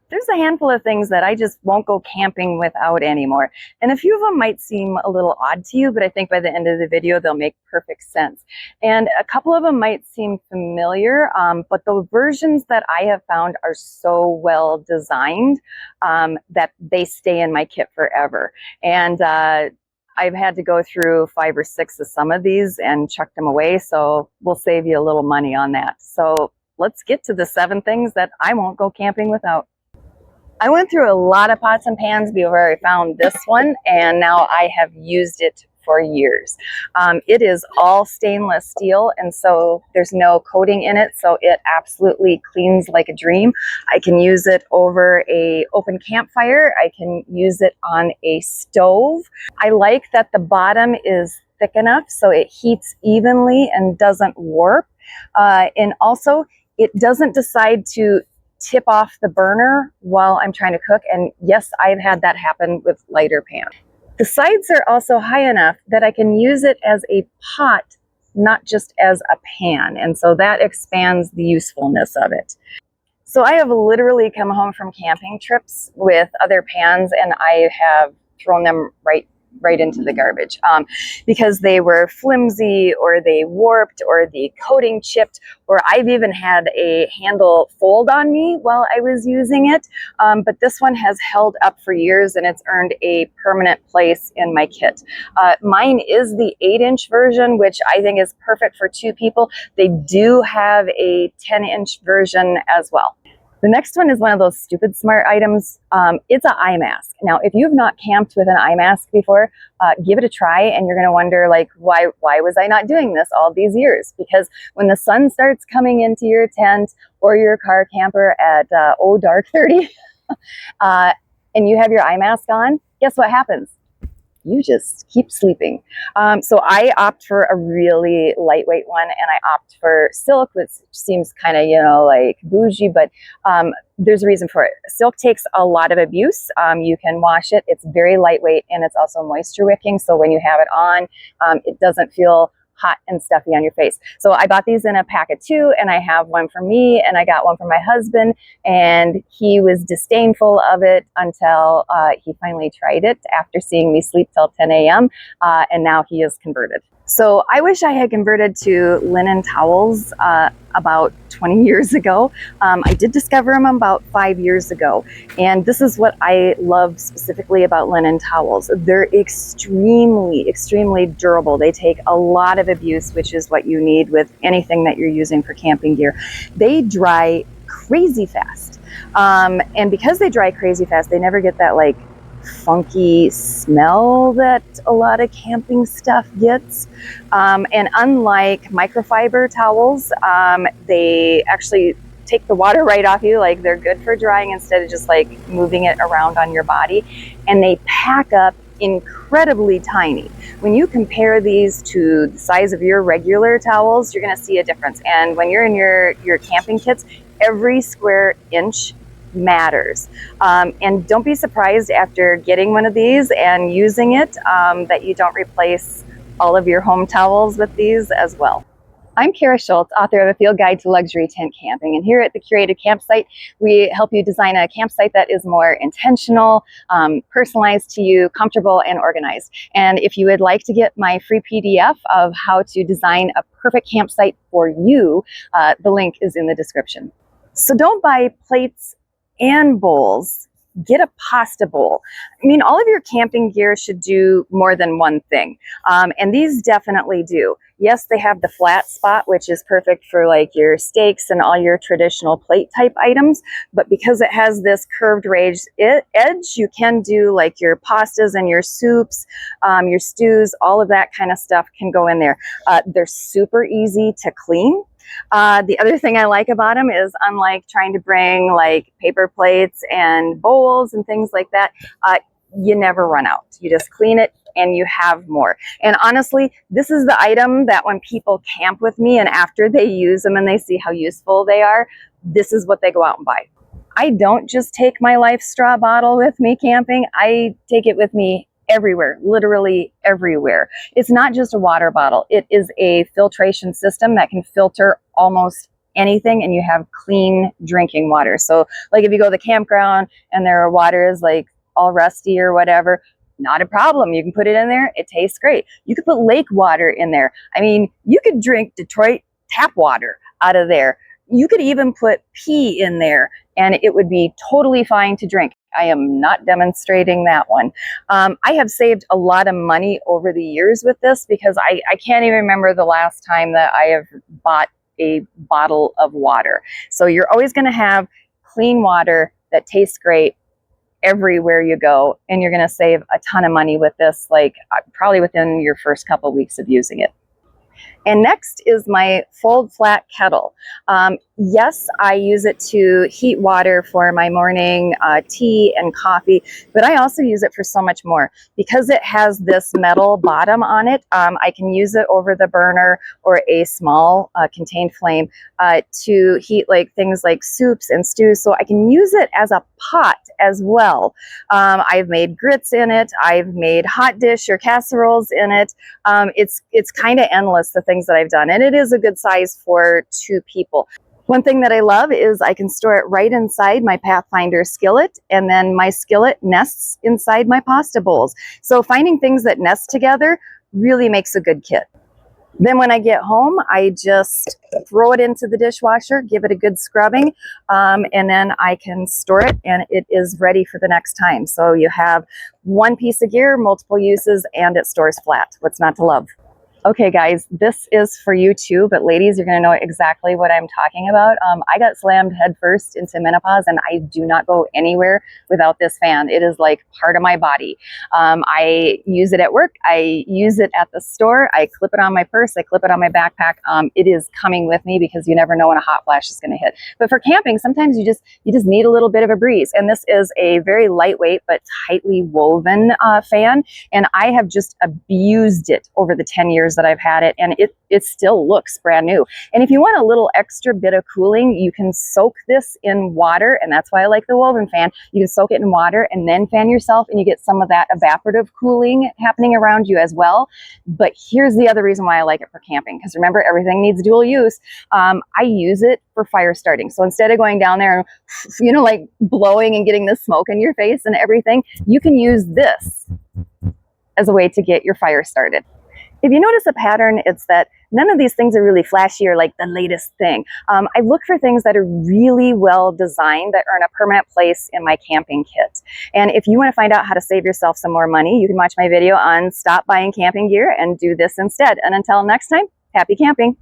There's a handful of things that I just won't go camping without anymore. And a few of them might seem a little odd to you, but I think by the end of the video, they'll make perfect sense. And a couple of them might seem familiar, but the versions that I have found are so well designed that they stay in my kit forever. And I've had to go through 5 or 6 of some of these and chuck them away, so we'll save you a little money on that. So let's get to the 7 things that I won't go camping without. I went through a lot of pots and pans before I found this one, and now I have used it for years. It is all stainless steel, and so there's no coating in it, so it absolutely cleans like a dream. I can use it over an open campfire. I can use it on a stove. I like that the bottom is thick enough so it heats evenly and doesn't warp, and also it doesn't decide to tip off the burner while I'm trying to cook. And yes, I've had that happen with lighter pans. The sides are also high enough that I can use it as a pot, not just as a pan. And so that expands the usefulness of it. So I have literally come home from camping trips with other pans, and I have thrown them right into the garbage because they were flimsy, or they warped, or the coating chipped, or I've even had a handle fold on me while I was using it. But this one has held up for years, and it's earned a permanent place in my kit. Mine is the 8-inch version, which I think is perfect for 2 people. They do have a 10-inch version as well. The next one is one of those stupid smart items. It's an eye mask. Now, if you've not camped with an eye mask before, give it a try, and you're going to wonder, like, why was I not doing this all these years? Because when the sun starts coming into your tent or your car camper at dark 30, and you have your eye mask on, guess what happens? You just keep sleeping. So I opt for a really lightweight one, and I opt for silk, which seems kind of, like bougie, but there's a reason for it. Silk takes a lot of abuse. You can wash it. It's very lightweight, and it's also moisture wicking. So when you have it on, it doesn't feel hot and stuffy on your face. So I bought these in a pack of 2, and I have one for me, and I got one for my husband, and he was disdainful of it until he finally tried it after seeing me sleep till 10 a.m. And now he is converted. So I wish I had converted to linen towels about 20 years ago. I did discover them about 5 years ago. And this is what I love specifically about linen towels. They're extremely, extremely durable. They take a lot of abuse, which is what you need with anything that you're using for camping gear. They dry crazy fast. And because they dry crazy fast, they never get that like funky smell that a lot of camping stuff gets. And unlike microfiber towels, they actually take the water right off you. Like, they're good for drying instead of just like moving it around on your body. And they pack up incredibly tiny. When you compare these to the size of your regular towels, you're going to see a difference. And when you're in your camping kits, every square inch matters. And don't be surprised after getting one of these and using it that you don't replace all of your home towels with these as well. I'm Kara Schultz, author of A Field Guide to Luxury Tent Camping, and here at the Curated Campsite, we help you design a campsite that is more intentional, personalized to you, comfortable, and organized. And if you would like to get my free PDF of how to design a perfect campsite for you, the link is in the description. So don't buy plates and bowls. Get a pasta bowl. I mean, all of your camping gear should do more than one thing. And these definitely do. Yes, they have the flat spot, which is perfect for like your steaks and all your traditional plate type items. But because it has this curved edge, you can do like your pastas and your soups, your stews, all of that kind of stuff can go in there. They're super easy to clean. The other thing I like about them is, unlike trying to bring like paper plates and bowls and things like that, you never run out. You just clean it and you have more. And honestly, this is the item that when people camp with me and after they use them and they see how useful they are, this is what they go out and buy. I don't just take my Life straw bottle with me camping. I take it with me everywhere, literally everywhere. It's not just a water bottle. It is a filtration system that can filter almost anything and you have clean drinking water. So like if you go to the campground and their water is like all rusty or whatever, not a problem. You can put it in there. It tastes great. You could put lake water in there. I mean, you could drink Detroit tap water out of there. You could even put pee in there and it would be totally fine to drink. I am not demonstrating that one. I have saved a lot of money over the years with this because I can't even remember the last time that I have bought a bottle of water. So you're always going to have clean water that tastes great everywhere you go, and you're going to save a ton of money with this, like probably within your first couple weeks of using it. And next is my fold flat kettle. Yes, I use it to heat water for my morning tea and coffee, but I also use it for so much more. Because it has this metal bottom on it, I can use it over the burner or a small contained flame to heat like things like soups and stews. So I can use it as a pot as well. I've made grits in it. I've made hot dish or casseroles in it. It's kind of endless, the things that I've done, and it is a good size for 2 people. One thing that I love is I can store it right inside my Pathfinder skillet, and then my skillet nests inside my pasta bowls. So finding things that nest together really makes a good kit. Then when I get home, I just throw it into the dishwasher, give it a good scrubbing, and then I can store it and it is ready for the next time. So you have one piece of gear, multiple uses, and it stores flat. What's not to love? Okay, guys, this is for you too, but ladies, you're going to know exactly what I'm talking about. I got slammed headfirst into menopause, and I do not go anywhere without this fan. It is like part of my body. I use it at work. I use it at the store. I clip it on my purse. I clip it on my backpack. It is coming with me because you never know when a hot flash is going to hit. But for camping, sometimes you just need a little bit of a breeze. And this is a very lightweight but tightly woven fan, and I have just abused it over the 10 years that I've had it, and it still looks brand new. And if you want a little extra bit of cooling, you can soak this in water, and that's why I like the woven fan. You can soak it in water and then fan yourself, and you get some of that evaporative cooling happening around you as well. But here's the other reason why I like it for camping, because remember, everything needs dual use. I use it for fire starting. So instead of going down there and, like blowing and getting the smoke in your face and everything, you can use this as a way to get your fire started. If you notice a pattern, it's that none of these things are really flashy or like the latest thing. I look for things that are really well designed, that earn a permanent place in my camping kit. And if you want to find out how to save yourself some more money, you can watch my video on stop buying camping gear and do this instead. And until next time, happy camping.